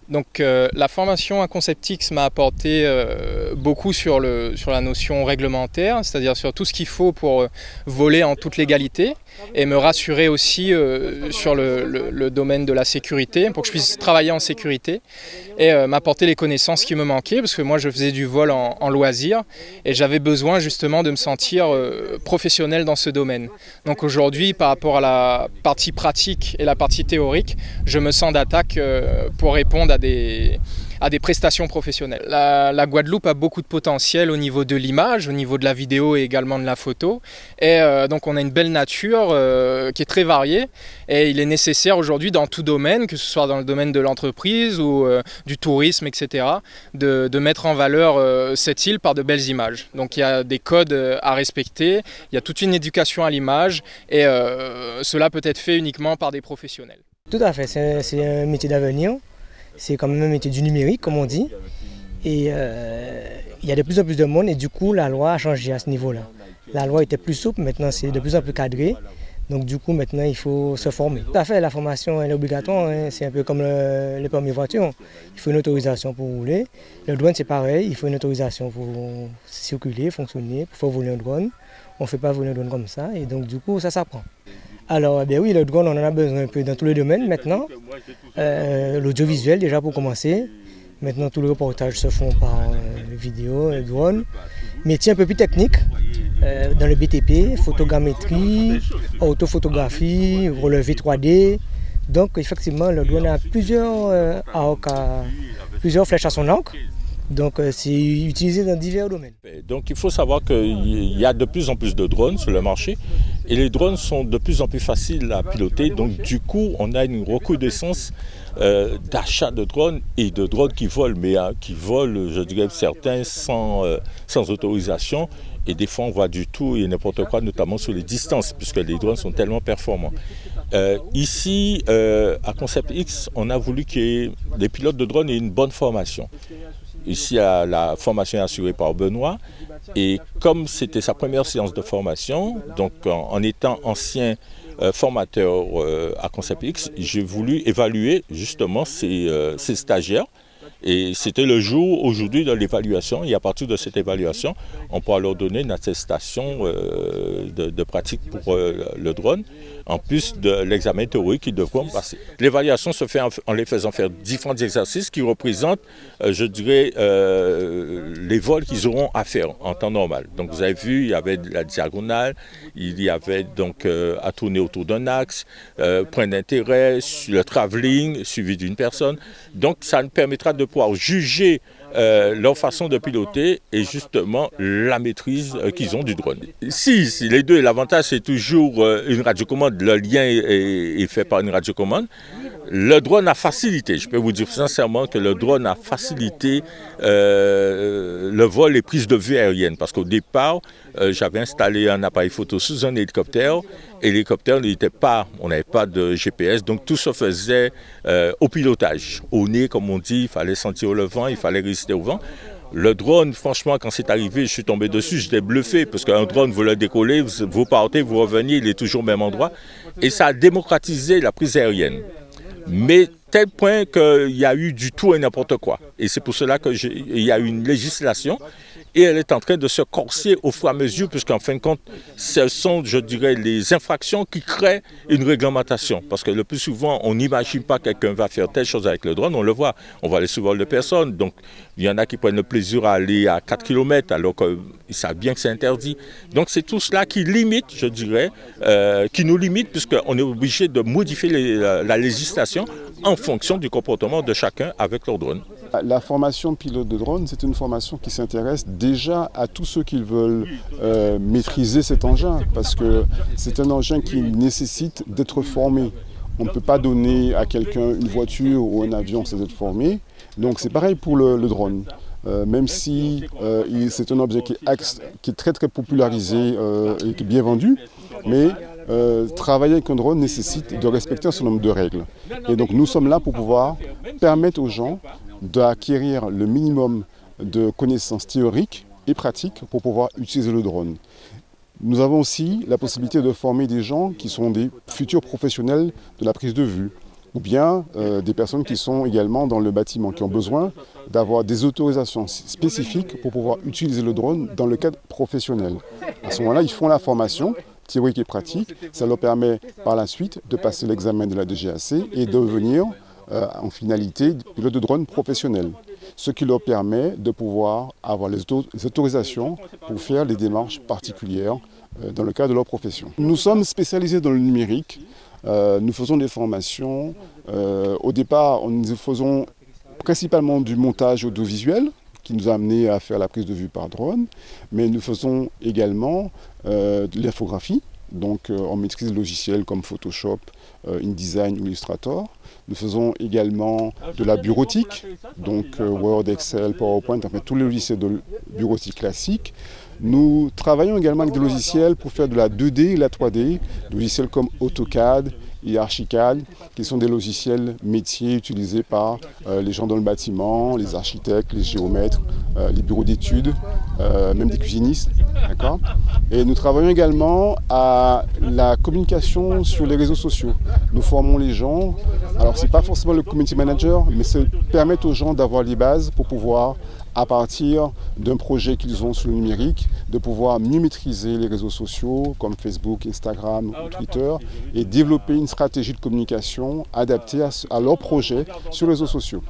Donc la formation à ConceptX m'a apporté beaucoup sur la notion réglementaire, c'est-à-dire sur tout ce qu'il faut pour voler en toute légalité et me rassurer aussi sur le domaine de la sécurité pour que je puisse travailler en sécurité et m'apporter les connaissances qui me manquaient parce que moi je faisais du vol en loisir et j'avais besoin justement de me sentir professionnel dans ce domaine. Donc aujourd'hui par rapport à la partie pratique et la partie théorique, je me sens d'attaque pour répondre à des prestations professionnelles. La Guadeloupe a beaucoup de potentiel au niveau de l'image, au niveau de la vidéo et également de la photo. Et donc on a une belle nature qui est très variée et il est nécessaire aujourd'hui dans tout domaine, que ce soit dans le domaine de l'entreprise ou du tourisme, etc., de mettre en valeur cette île par de belles images. Donc il y a des codes à respecter, il y a toute une éducation à l'image et cela peut être fait uniquement par des professionnels. Tout à fait, c'est un métier d'avenir. C'est quand même un métier du numérique, comme on dit. Et il y a de plus en plus de monde et du coup, la loi a changé à ce niveau-là. La loi était plus souple, maintenant c'est de plus en plus cadré. Donc du coup, maintenant, il faut se former. Tout à fait, la formation elle est obligatoire. Hein. C'est un peu comme les permis voitures. Il faut une autorisation pour rouler. Le drone, c'est pareil. Il faut une autorisation pour circuler, fonctionner, pour faire voler un drone. On ne fait pas voler un drone comme ça. Et donc du coup, ça s'apprend. Alors, eh oui, le drone, on en a besoin un peu dans tous les domaines maintenant. L'audiovisuel, déjà pour commencer. Maintenant, tous les reportages se font par vidéo, drone. Métier un peu plus technique, dans le BTP, photogrammétrie, autophotographie, relevé 3D. Donc, effectivement, le drone a plusieurs flèches à son arc. Donc c'est utilisé dans divers domaines. Donc il faut savoir qu'il y a de plus en plus de drones sur le marché et les drones sont de plus en plus faciles à piloter. Donc du coup on a une recrudescence d'achat de drones et de drones qui volent, mais qui volent, je dirais certains sans autorisation. Et des fois on voit du tout et n'importe quoi, notamment sur les distances, puisque les drones sont tellement performants. Ici, à ConceptX, on a voulu que les pilotes de drones aient une bonne formation. Ici, la formation est assurée par Benoît. Et comme c'était sa première séance de formation, donc en étant ancien formateur à ConceptX, j'ai voulu évaluer justement ces stagiaires. Et c'était le jour aujourd'hui de l'évaluation. Et à partir de cette évaluation, on pourra leur donner une attestation de pratique pour le drone, en plus de l'examen théorique qu'ils devront passer. L'évaluation se fait en les faisant faire différents exercices qui représentent, je dirais, les vols qu'ils auront à faire en temps normal. Donc vous avez vu, il y avait la diagonale, il y avait donc à tourner autour d'un axe, point d'intérêt, le travelling suivi d'une personne. Donc ça nous permettra de pouvoir juger leur façon de piloter et justement la maîtrise qu'ils ont du drone. Si les deux, l'avantage c'est toujours une radiocommande, le lien est fait par une radiocommande. Le drone a facilité, je peux vous dire sincèrement que le drone a facilité le vol et prise de vue aérienne parce qu'au départ, j'avais installé un appareil photo sous un hélicoptère et l'hélicoptère on n'avait pas de GPS, donc tout se faisait au pilotage, au nez comme on dit, il fallait sentir le vent, il fallait résister au vent. Le drone, franchement, quand c'est arrivé, je suis tombé dessus, j'étais bluffé parce qu'un drone, vous le décollez, vous partez, vous revenez, il est toujours au même endroit et ça a démocratisé la prise aérienne. Mais tel point qu'il y a eu du tout et n'importe quoi. Et c'est pour cela qu'il y a eu une législation et elle est en train de se corser au fur et à mesure, puisqu'en fin de compte, ce sont, je dirais, les infractions qui créent une réglementation. Parce que le plus souvent, on n'imagine pas que quelqu'un va faire telle chose avec le drone, on le voit, on va aller sous vol de personnes. Donc, il y en a qui prennent le plaisir à aller à 4 km alors qu'ils savent bien que c'est interdit. Donc, c'est tout cela qui limite, je dirais, qui nous limite, puisqu'on est obligé de modifier la législation en fonction du comportement de chacun avec leur drone. La formation de pilote de drone, c'est une formation qui s'intéresse déjà à tous ceux qui veulent maîtriser cet engin, parce que c'est un engin qui nécessite d'être formé. On ne peut pas donner à quelqu'un une voiture ou un avion sans être formé. Donc c'est pareil pour le drone. Même si c'est un objet qui est très très popularisé et qui est bien vendu, mais travailler avec un drone nécessite de respecter un certain nombre de règles. Et donc nous sommes là pour pouvoir permettre aux gens d'acquérir le minimum de connaissances théoriques et pratiques pour pouvoir utiliser le drone. Nous avons aussi la possibilité de former des gens qui sont des futurs professionnels de la prise de vue ou bien des personnes qui sont également dans le bâtiment, qui ont besoin d'avoir des autorisations spécifiques pour pouvoir utiliser le drone dans le cadre professionnel. À ce moment-là, ils font la formation théorique et pratique. Ça leur permet par la suite de passer l'examen de la DGAC et de devenir en finalité pilote de drone professionnel. Ce qui leur permet de pouvoir avoir les autorisations pour faire les démarches particulières dans le cadre de leur profession. Nous sommes spécialisés dans le numérique. Nous faisons des formations. Au départ, nous faisons principalement du montage audiovisuel qui nous a amené à faire la prise de vue par drone, mais nous faisons également de l'infographie. Donc on maîtrise des logiciels comme Photoshop, InDesign ou Illustrator. Nous faisons également de la bureautique, donc Word, Excel, PowerPoint, enfin tous les logiciels de bureautique classiques. Nous travaillons également avec des logiciels pour faire de la 2D et la 3D, des logiciels comme AutoCAD et Archicad, qui sont des logiciels métiers utilisés par les gens dans le bâtiment, les architectes, les géomètres, les bureaux d'études, même des cuisinistes. D'accord ? Et nous travaillons également à la communication sur les réseaux sociaux. Nous formons les gens, alors ce n'est pas forcément le community manager, mais ça permet aux gens d'avoir les bases pour pouvoir, à partir d'un projet qu'ils ont sur le numérique, de pouvoir mieux maîtriser les réseaux sociaux comme Facebook, Instagram ou Twitter et développer une stratégie de communication adaptée à leur projet sur les réseaux sociaux.